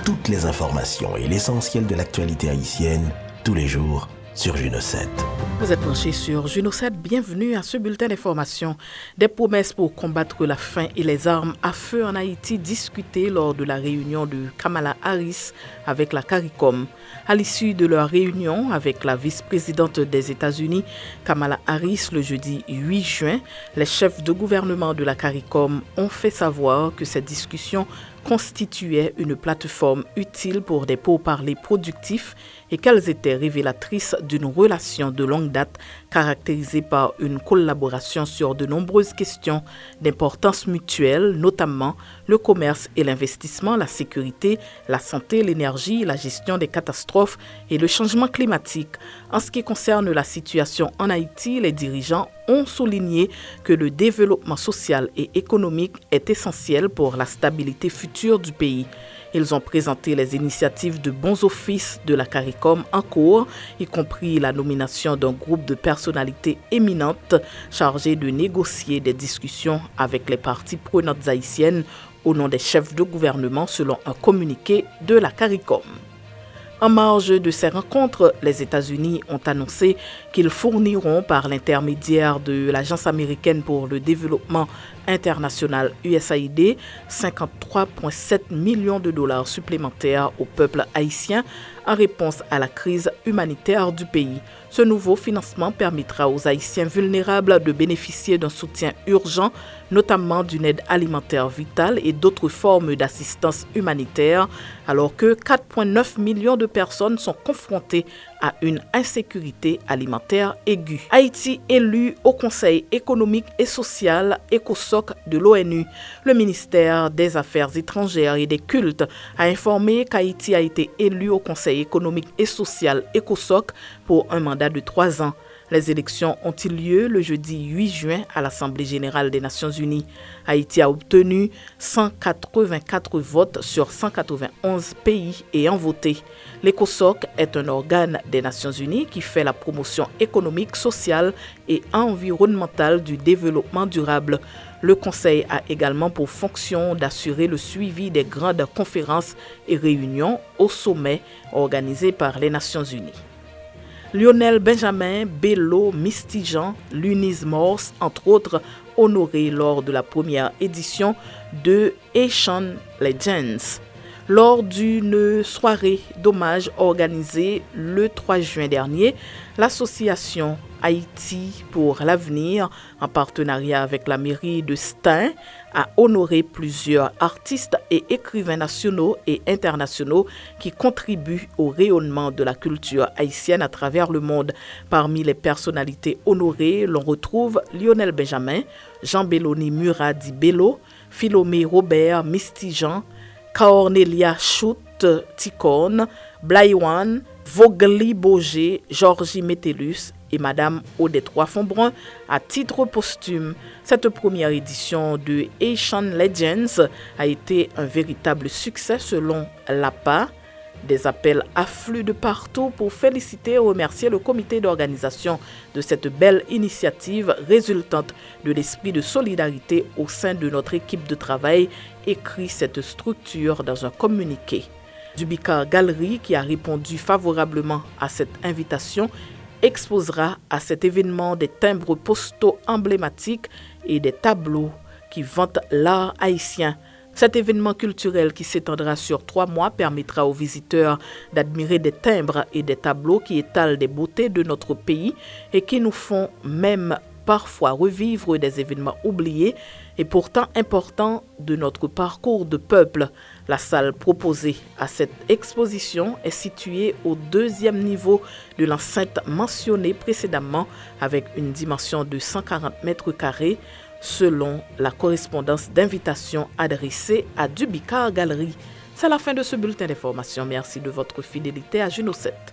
toutes les informations et l'essentiel de l'actualité haïtienne, tous les jours, sur Juno 7. Vous êtes branchés sur Juno 7, bienvenue à ce bulletin d'information. Des promesses pour combattre la faim et les armes à feu en Haïti discutées lors de la réunion de Kamala Harris avec la CARICOM. À l'issue de leur réunion avec la vice-présidente des États-Unis, Kamala Harris, le jeudi 8 juin, les chefs de gouvernement de la CARICOM ont fait savoir que cette discussion constituait une plateforme utile pour des pourparlers productifs et qu'elles étaient révélatrices d'une relation de longue date caractérisée par une collaboration sur de nombreuses questions d'importance mutuelle, notamment le commerce et l'investissement, la sécurité, la santé, l'énergie, la gestion des catastrophes et le changement climatique. En ce qui concerne la situation en Haïti, les dirigeants ont souligné que le développement social et économique est essentiel pour la stabilité future du pays. Ils ont présenté les initiatives de bons offices de la CARICOM en cours, y compris la nomination d'un groupe de personnalités éminentes chargées de négocier des discussions avec les parties prenantes haïtiennes au nom des chefs de gouvernement selon un communiqué de la CARICOM. En marge de ces rencontres, les États-Unis ont annoncé qu'ils fourniront par l'intermédiaire de l'Agence américaine pour le développement international USAID 53,7 millions de dollars supplémentaires au peuple haïtien en réponse à la crise humanitaire du pays. Ce nouveau financement permettra aux Haïtiens vulnérables de bénéficier d'un soutien urgent, notamment d'une aide alimentaire vitale et d'autres formes d'assistance humanitaire, alors que 4,9 millions de personnes sont confrontées à une insécurité alimentaire aiguë. Haïti élu au Conseil économique et social ECOSOC de l'ONU. Le ministère des Affaires étrangères et des cultes a informé qu'Haïti a été élu au Conseil économique et social ECOSOC pour un mandat de 3 ans. Les élections ont eu lieu le jeudi 8 juin à l'Assemblée générale des Nations unies. Haïti a obtenu 184 votes sur 191 pays ayant voté. L'ECOSOC est un organe des Nations unies qui fait la promotion économique, sociale et environnementale du développement durable. Le Conseil a également pour fonction d'assurer le suivi des grandes conférences et réunions au sommet organisées par les Nations unies. Lionel Benjamin, Bello, Mistijan, Luniz Morse, entre autres, honorés lors de la première édition de Haitian Legends. Lors d'une soirée d'hommage organisée le 3 juin dernier, l'association Haïti pour l'avenir, en partenariat avec la mairie de Stein, a honoré plusieurs artistes et écrivains nationaux et internationaux qui contribuent au rayonnement de la culture haïtienne à travers le monde. Parmi les personnalités honorées, l'on retrouve Lionel Benjamin, Jean Belloni Muradi Bello, Philomé Robert Mistijan, Cornelia Chout Ticone, Blaïwan, Vogli Boger, Georgie Métellus et Madame Odette Roy-Fonbrun à titre posthume. Cette première édition de Haitian Legends a été un véritable succès selon l'APA. Des appels affluent de partout pour féliciter et remercier le comité d'organisation de cette belle initiative résultante de l'esprit de solidarité au sein de notre équipe de travail, écrit cette structure dans un communiqué. Dubika Galerie, qui a répondu favorablement à cette invitation, exposera à cet événement des timbres postaux emblématiques et des tableaux qui vantent l'art haïtien. Cet événement culturel qui s'étendra sur 3 mois permettra aux visiteurs d'admirer des timbres et des tableaux qui étalent des beautés de notre pays et qui nous font même parfois revivre des événements oubliés et pourtant importants de notre parcours de peuple. La salle proposée à cette exposition est située au 2e niveau de l'enceinte mentionnée précédemment avec une dimension de 140 mètres carrés selon la correspondance d'invitation adressée à Dubika Galerie. C'est la fin de ce bulletin d'information. Merci de votre fidélité à Juno 7.